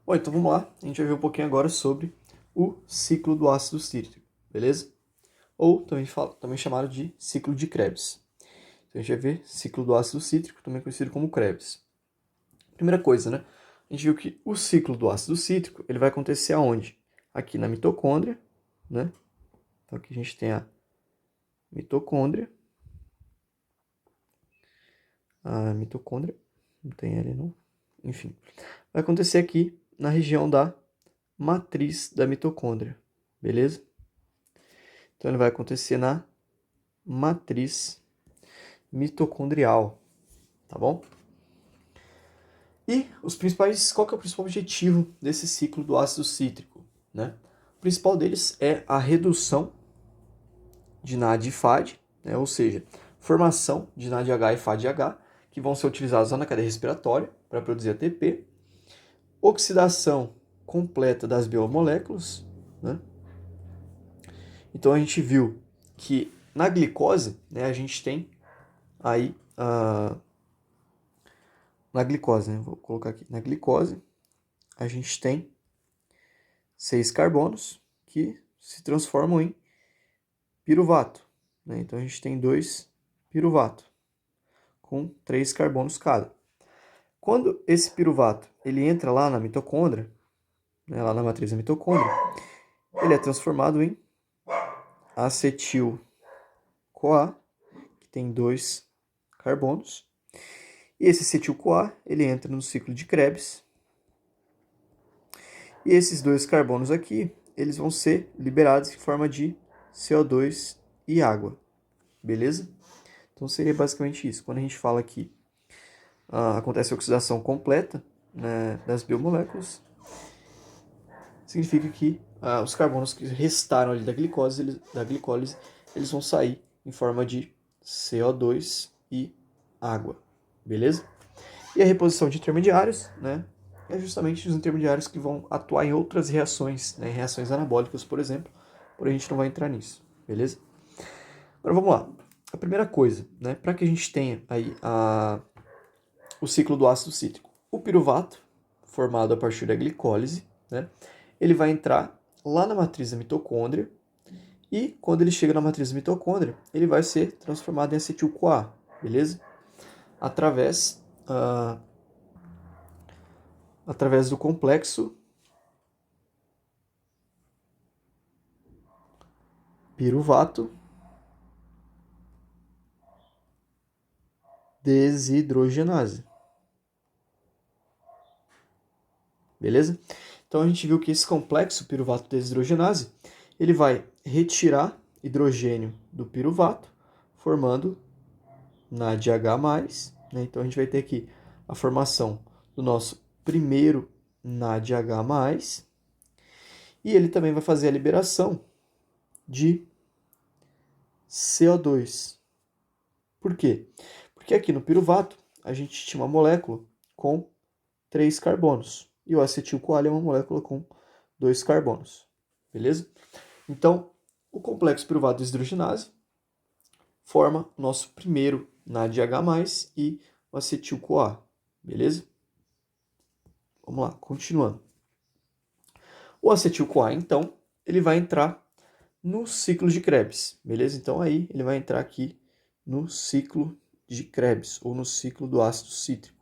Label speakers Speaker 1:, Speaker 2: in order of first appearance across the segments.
Speaker 1: Bom, então vamos lá. A gente vai ver um pouquinho agora sobre o ciclo do ácido cítrico, beleza? Ou também chamado de ciclo de Krebs. Então a gente vai ver ciclo do ácido cítrico, também conhecido como Krebs. Primeira coisa, né? A gente viu que o ciclo do ácido cítrico ele vai acontecer aonde? Aqui na mitocôndria, né? Então aqui a gente tem a mitocôndria. A mitocôndria, não tem ali não. Enfim, vai acontecer aqui na região da matriz da mitocôndria, beleza? Então ele vai acontecer na matriz mitocondrial, tá bom? E qual que é o principal objetivo desse ciclo do ácido cítrico, né? O principal deles é a redução de NAD e FAD, né? Ou seja, formação de NADH e FADH, que vão ser utilizados lá na cadeia respiratória para produzir ATP, oxidação completa das biomoléculas, né? Então a gente viu que na glicose, né, a gente tem aí na glicose, né? Vou colocar aqui. Na glicose, a gente tem 6 carbonos que se transformam em piruvato, né? Então a gente tem 2 piruvato com 3 carbonos cada. Quando esse piruvato ele entra lá na mitocôndria, né, lá na matriz da mitocôndria, ele é transformado em acetil-CoA, que tem 2 carbonos. E esse acetil-CoA ele entra no ciclo de Krebs. E esses 2 carbonos aqui, eles vão ser liberados em forma de CO2 e água. Beleza? Então seria basicamente isso. Quando a gente fala que acontece a oxidação completa, né, das biomoléculas, significa que os carbonos que restaram ali da glicólise, eles vão sair em forma de CO2 e água. Beleza? E a reposição de intermediários, né, é justamente os intermediários que vão atuar em outras reações, né, em reações anabólicas, por exemplo, porém a gente não vai entrar nisso, beleza? Agora vamos lá. A primeira coisa, né, para que a gente tenha aí o ciclo do ácido cítrico. O piruvato, formado a partir da glicólise, né, ele vai entrar lá na matriz da mitocôndria e quando ele chega na matriz da mitocôndria, ele vai ser transformado em acetil-CoA, beleza? Através do complexo piruvato desidrogenase. Beleza? Então a gente viu que esse complexo piruvato desidrogenase, ele vai retirar hidrogênio do piruvato, formando NADH+, né? Então a gente vai ter aqui a formação do nosso primeiro NADH+, e ele também vai fazer a liberação de CO2. Por quê? Porque aqui no piruvato a gente tinha uma molécula com 3 carbonos. E o acetil-CoA é uma molécula com 2 carbonos. Beleza? Então, o complexo piruvato desidrogenase forma o nosso primeiro NADH+, e o acetil-CoA. Beleza? Vamos lá, continuando. O acetil-CoA, então, ele vai entrar no ciclo de Krebs. Beleza? Então, aí, ele vai entrar aqui no ciclo de Krebs, ou no ciclo do ácido cítrico.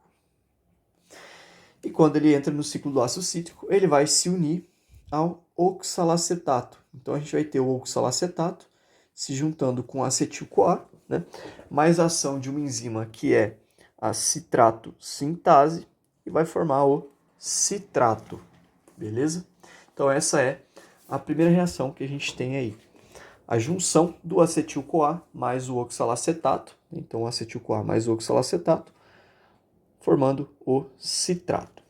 Speaker 1: E quando ele entra no ciclo do ácido cítrico, ele vai se unir ao oxalacetato. Então a gente vai ter o oxalacetato se juntando com acetil-CoA, né? Mais a ação de uma enzima que é a citrato sintase e vai formar o citrato. Beleza? Então essa é a primeira reação que a gente tem aí. A junção do acetil-CoA mais o oxalacetato, então o acetil-CoA mais o oxalacetato, formando o citrato.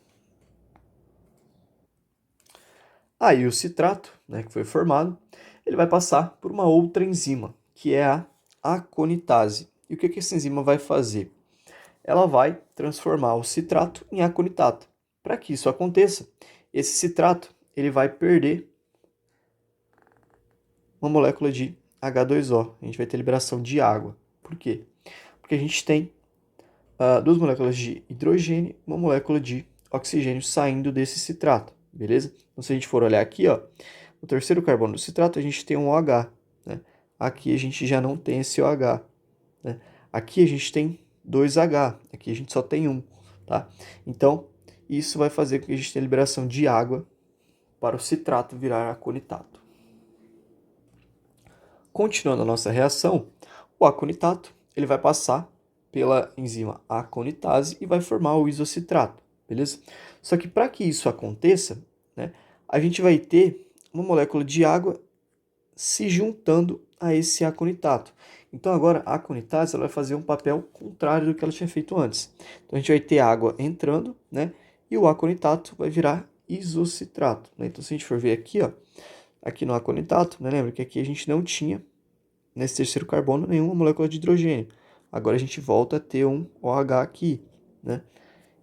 Speaker 1: Aí o citrato, né, que foi formado, ele vai passar por uma outra enzima, que é a aconitase. E o que essa enzima vai fazer? Ela vai transformar o citrato em aconitato. Para que isso aconteça, esse citrato ele vai perder uma molécula de H2O. A gente vai ter liberação de água. Por quê? Porque a gente tem 2 moléculas de hidrogênio e uma molécula de oxigênio saindo desse citrato, beleza? Então, se a gente for olhar aqui, ó, o terceiro carbono do citrato, a gente tem um OH, né? Aqui a gente já não tem esse OH, né? Aqui a gente tem 2H, aqui a gente só tem um, tá? Então, isso vai fazer com que a gente tenha liberação de água para o citrato virar aconitato. Continuando a nossa reação, o aconitato ele vai passar pela enzima aconitase e vai formar o isocitrato, beleza? Só que para que isso aconteça, né, a gente vai ter uma molécula de água se juntando a esse aconitato. Então agora a aconitase ela vai fazer um papel contrário do que ela tinha feito antes. Então a gente vai ter água entrando, né, e o aconitato vai virar isocitrato, né? Então se a gente for ver aqui, ó, aqui no aconitato, né, lembra que aqui a gente não tinha nesse terceiro carbono nenhuma molécula de hidrogênio. Agora a gente volta a ter um OH aqui, né?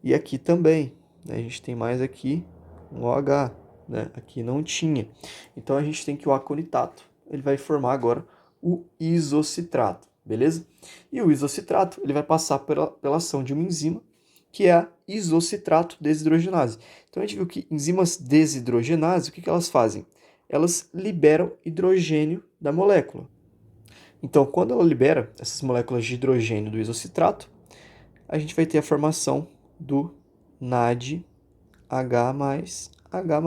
Speaker 1: E aqui também, né? A gente tem mais aqui um OH, né? Aqui não tinha. Então a gente tem que o aconitato, ele vai formar agora o isocitrato, beleza? E o isocitrato, ele vai passar pela ação de uma enzima, que é a isocitrato desidrogenase. Então a gente viu que enzimas desidrogenase, o que elas fazem? Elas liberam hidrogênio da molécula. Então, quando ela libera essas moléculas de hidrogênio do isocitrato, a gente vai ter a formação do NADH mais H+.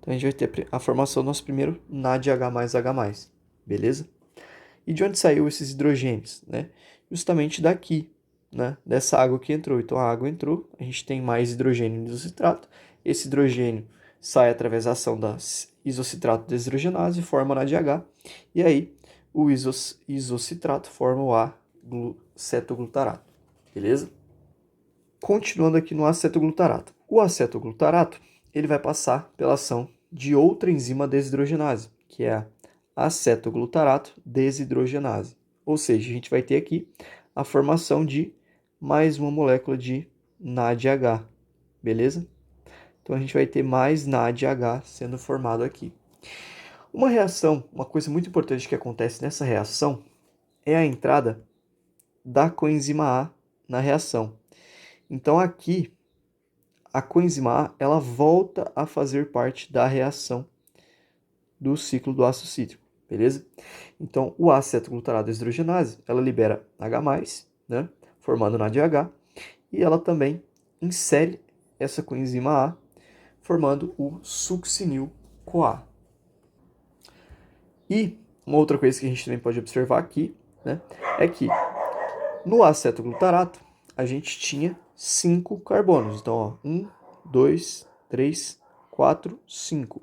Speaker 1: Então, a gente vai ter a formação do nosso primeiro NADH mais H+, beleza? E de onde saiu esses hidrogênios, né? Justamente daqui, né? Dessa água que entrou. Então, a água entrou, a gente tem mais hidrogênio no isocitrato. Esse hidrogênio sai através da ação da isocitrato desidrogenase e forma NADH. E aí, o isocitrato forma o acetoglutarato, beleza? Continuando aqui no acetoglutarato. O acetoglutarato, ele vai passar pela ação de outra enzima desidrogenase, que é a acetoglutarato desidrogenase. Ou seja, a gente vai ter aqui a formação de mais uma molécula de NADH, beleza? Então a gente vai ter mais NADH sendo formado aqui. Uma reação, uma coisa muito importante que acontece nessa reação é a entrada da coenzima A na reação. Então aqui a coenzima A ela volta a fazer parte da reação do ciclo do ácido cítrico, beleza? Então o acetoglutarato desidrogenase ela libera H+, né, formando NADH, e ela também insere essa coenzima A formando o succinil-CoA. E uma outra coisa que a gente também pode observar aqui, né, é que no acetoglutarato a gente tinha 5 carbonos. Então, ó, 1, 2, 3, 4, 5.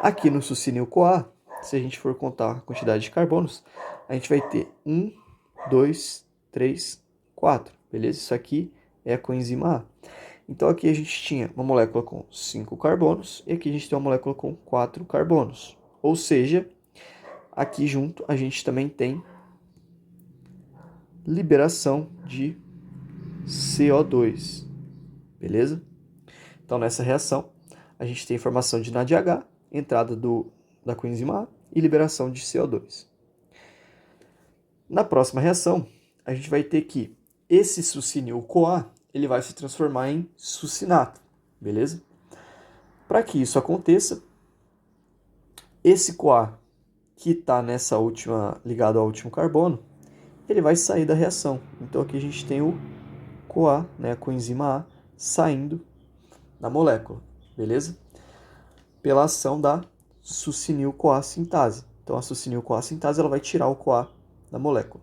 Speaker 1: Aqui no succinil-CoA, se a gente for contar a quantidade de carbonos, a gente vai ter 1, 2, 3, 4. Beleza? Isso aqui é a coenzima A. Então aqui a gente tinha uma molécula com 5 carbonos e aqui a gente tem uma molécula com 4 carbonos. Ou seja, aqui junto a gente também tem liberação de CO2, beleza? Então nessa reação a gente tem formação de NADH, entrada da coenzima A e liberação de CO2. Na próxima reação a gente vai ter que esse succinil-CoA ele vai se transformar em succinato, beleza? Para que isso aconteça, esse CoA que está nessa última, ligado ao último carbono, ele vai sair da reação. Então aqui a gente tem o CoA, né, a coenzima A, saindo da molécula, beleza? Pela ação da succinil-CoA sintase. Então a succinil-CoA sintase ela vai tirar o CoA da molécula.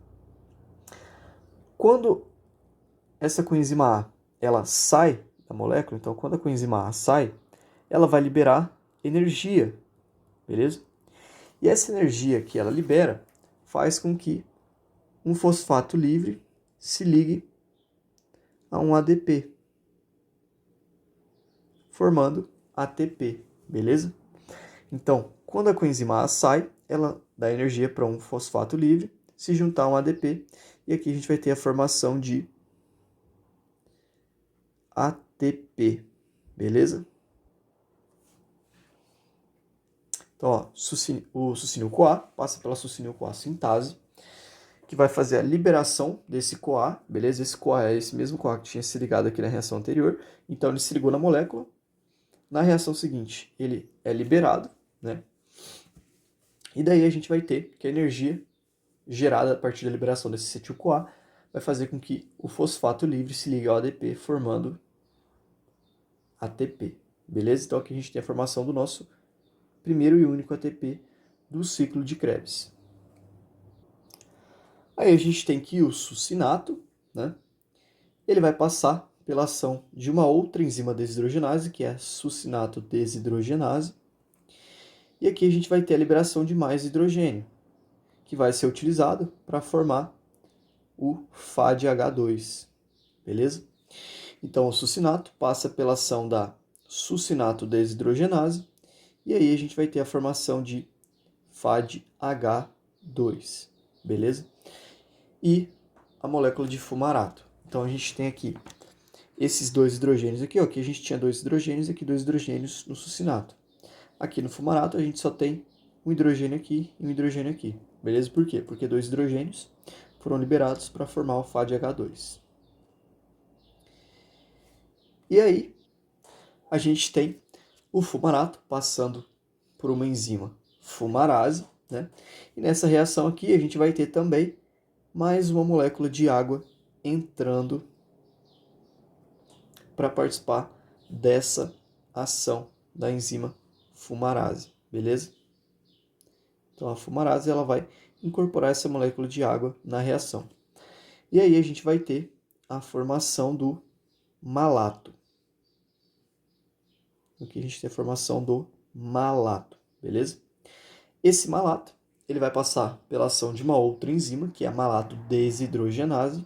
Speaker 1: Quando essa coenzima A ela sai da molécula, então quando a coenzima A sai, ela vai liberar energia, beleza? E essa energia que ela libera faz com que um fosfato livre se ligue a um ADP, formando ATP, beleza? Então, quando a coenzima A sai, ela dá energia para um fosfato livre se juntar a um ADP, e aqui a gente vai ter a formação de ATP, beleza? Então, ó, o succinil-CoA passa pela succinil-CoA sintase, que vai fazer a liberação desse CoA, beleza? Esse CoA é esse mesmo CoA que tinha se ligado aqui na reação anterior. Então, ele se ligou na molécula. Na reação seguinte, ele é liberado, né? E daí a gente vai ter que a energia gerada a partir da liberação desse acetil-CoA vai fazer com que o fosfato livre se ligue ao ADP, formando ATP, beleza? Então aqui a gente tem a formação do nosso primeiro e único ATP do ciclo de Krebs. Aí a gente tem que o succinato, né? Ele vai passar pela ação de uma outra enzima desidrogenase, que é a succinato desidrogenase. E aqui a gente vai ter a liberação de mais hidrogênio, que vai ser utilizado para formar o FADH2, beleza? Então o succinato passa pela ação da succinato desidrogenase, e aí a gente vai ter a formação de FADH2, beleza? E a molécula de fumarato. Então a gente tem aqui esses dois hidrogênios aqui, ó, aqui a gente tinha dois hidrogênios e aqui dois hidrogênios no succinato. Aqui no fumarato a gente só tem um hidrogênio aqui e um hidrogênio aqui, beleza? Por quê? Porque dois hidrogênios foram liberados para formar o FADH2. E aí a gente tem o fumarato passando por uma enzima fumarase, né? E nessa reação aqui a gente vai ter também mais uma molécula de água entrando para participar dessa ação da enzima fumarase, beleza? Então a fumarase ela vai incorporar essa molécula de água na reação. E aí a gente vai ter a formação do malato. Aqui a gente tem a formação do malato, beleza? Esse malato ele vai passar pela ação de uma outra enzima, que é a malato desidrogenase.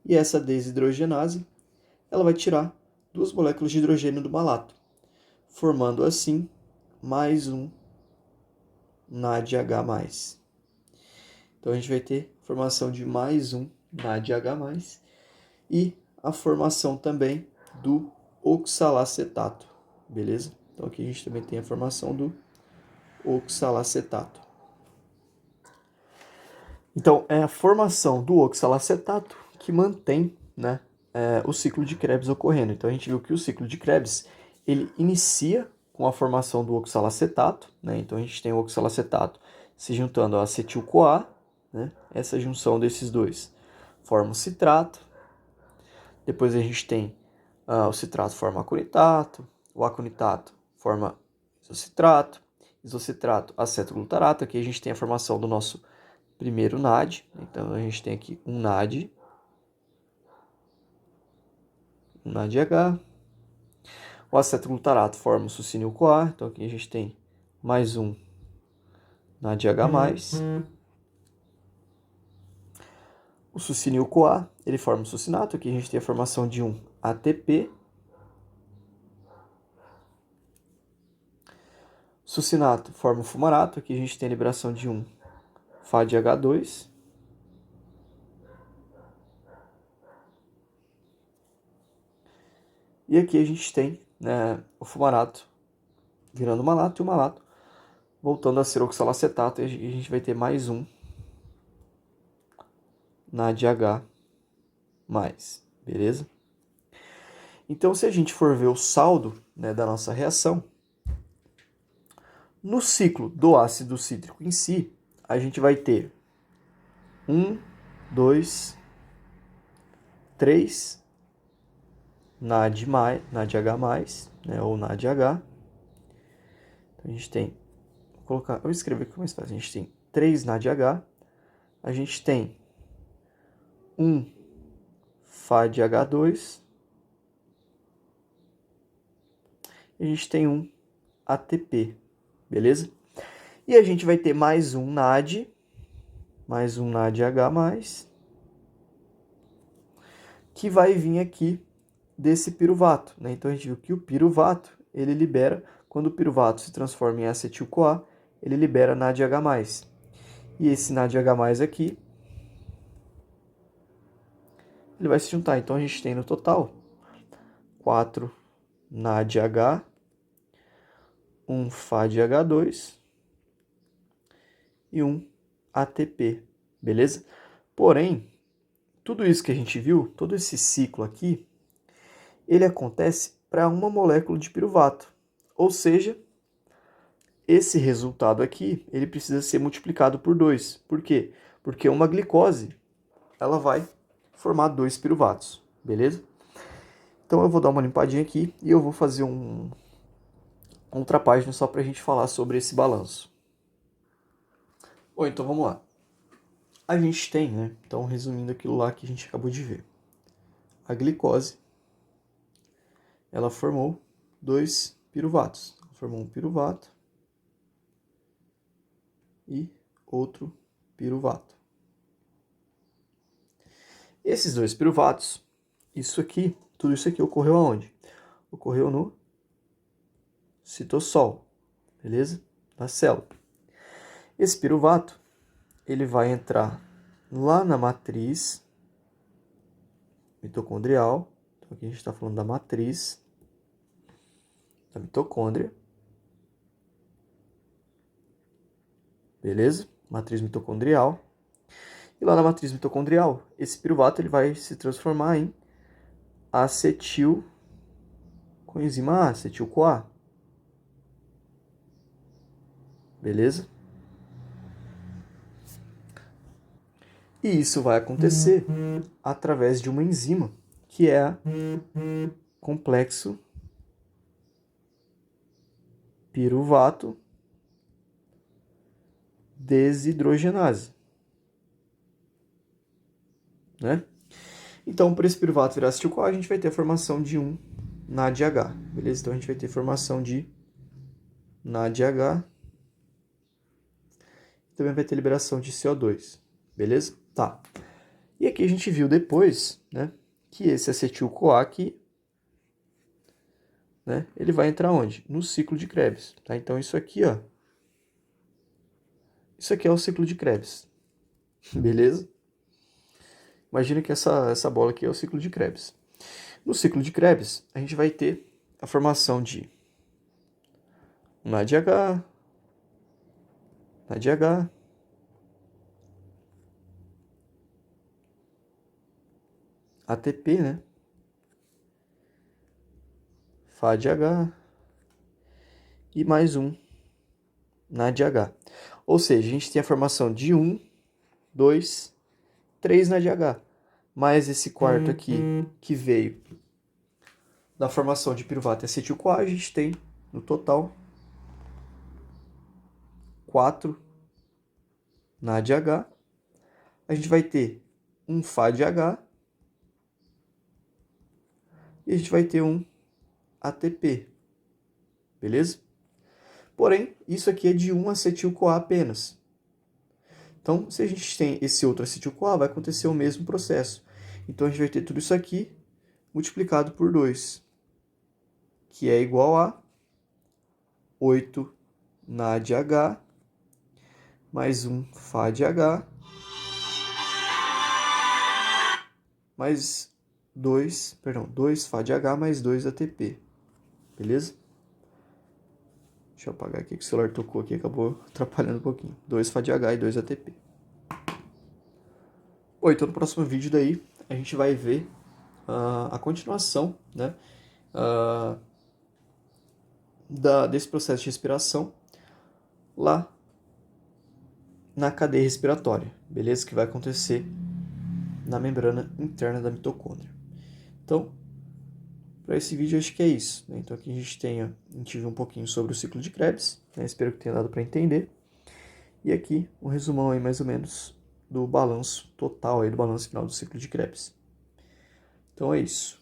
Speaker 1: E essa desidrogenase ela vai tirar duas moléculas de hidrogênio do malato, formando assim mais um NADH+. Então a gente vai ter a formação de mais um NADH+, e a formação também do oxalacetato, beleza? Então aqui a gente também tem a formação do oxalacetato. Então é a formação do oxalacetato que mantém, né, o ciclo de Krebs ocorrendo. Então a gente viu que o ciclo de Krebs ele inicia com a formação do oxalacetato, né? Então a gente tem o oxalacetato se juntando ao acetil-CoA, né? Essa junção desses dois forma o citrato. Depois a gente tem o citrato forma aconitato, o aconitato forma isocitrato, aceto-glutarato. Aqui a gente tem a formação do nosso primeiro NAD. Então a gente tem aqui um NAD H. O aceto-glutarato forma o succinil-CoA. Então aqui a gente tem mais um NADH+. O succinil-CoA, ele forma o succinato. Aqui a gente tem a formação de um ATP. O succinato forma o fumarato. Aqui a gente tem a liberação de um FADH2. E aqui a gente tem, né, o fumarato virando malato e o malato voltando a ser oxalacetato. E a gente vai ter mais um NADH+, beleza? Então, se a gente for ver o saldo, né, da nossa reação, no ciclo do ácido cítrico em si, a gente vai ter 1, 2, 3 NADH+, né, ou NADH. Então, a gente tem, vou colocar, eu vou escrever aqui mais fácil. A gente tem 3 NADH, a gente tem um FADH2, e a gente tem um ATP, beleza? E a gente vai ter mais um NAD, mais um NADH+, que vai vir aqui desse piruvato, né? Então a gente viu que o piruvato, ele libera, quando o piruvato se transforma em acetil-CoA, ele libera NADH+. E esse NADH+ aqui, ele vai se juntar. Então a gente tem no total 4 NADH, um FADH2 e um ATP, beleza? Porém, tudo isso que a gente viu, todo esse ciclo aqui, ele acontece para uma molécula de piruvato. Ou seja, esse resultado aqui, ele precisa ser multiplicado por 2. Por quê? Porque uma glicose, ela vai formar 2 piruvatos, beleza? Então eu vou dar uma limpadinha aqui e eu vou fazer outra página só para a gente falar sobre esse balanço. Bom, então vamos lá. A gente tem, né? Então, resumindo aquilo lá que a gente acabou de ver. A glicose, ela formou 2 piruvatos. Formou um piruvato e outro piruvato. Esses 2 piruvatos, tudo isso aqui ocorreu aonde? Ocorreu no citossol, beleza? Na célula. Esse piruvato, ele vai entrar lá na matriz mitocondrial. Então aqui a gente está falando da matriz da mitocôndria. Beleza? Matriz mitocondrial. E lá na matriz mitocondrial, esse piruvato ele vai se transformar em acetil coenzima A, acetil-CoA. Beleza? E isso vai acontecer através de uma enzima, que é a complexo piruvato desidrogenase. Né? Então, para esse piruvato virar acetil-CoA, a gente vai ter a formação de um NADH. Beleza? Então, a gente vai ter formação de NADH. Também vai ter liberação de CO2. Beleza? Tá. E aqui a gente viu depois, né, que esse acetil-CoA aqui, né, ele vai entrar onde? No ciclo de Krebs. Tá? Então, isso aqui, ó. Isso aqui é o ciclo de Krebs. Beleza? Imagina que essa bola aqui é o ciclo de Krebs. No ciclo de Krebs, a gente vai ter a formação de um NADH, NADH, ATP, né? FADH e mais um NADH. Ou seja, a gente tem a formação de 1, 2, 3 NADH. Mais esse quarto aqui que veio da formação de piruvato e acetil-CoA, a gente tem no total 4 NADH. A gente vai ter um FADH e a gente vai ter um ATP. Beleza? Porém, isso aqui é de um acetil-CoA apenas. Então, se a gente tem esse outro acetil-CoA, vai acontecer o mesmo processo. Então, a gente vai ter tudo isso aqui multiplicado por 2, que é igual a 8 NADH mais um FADH mais 2 FADH mais 2 ATP. Beleza? Deixa eu apagar aqui que o celular tocou aqui, acabou atrapalhando um pouquinho. 2 FADH e 2 ATP. Bom, então no próximo vídeo daí a gente vai ver a continuação, né, desse processo de respiração lá na cadeia respiratória, beleza? Que vai acontecer na membrana interna da mitocôndria. Então, para esse vídeo acho que é isso, né? Então aqui a gente viu um pouquinho sobre o ciclo de Krebs, né? Espero que tenha dado para entender. E aqui um resumão aí mais ou menos do balanço total aí, do balanço final do ciclo de Krebs. Então é isso.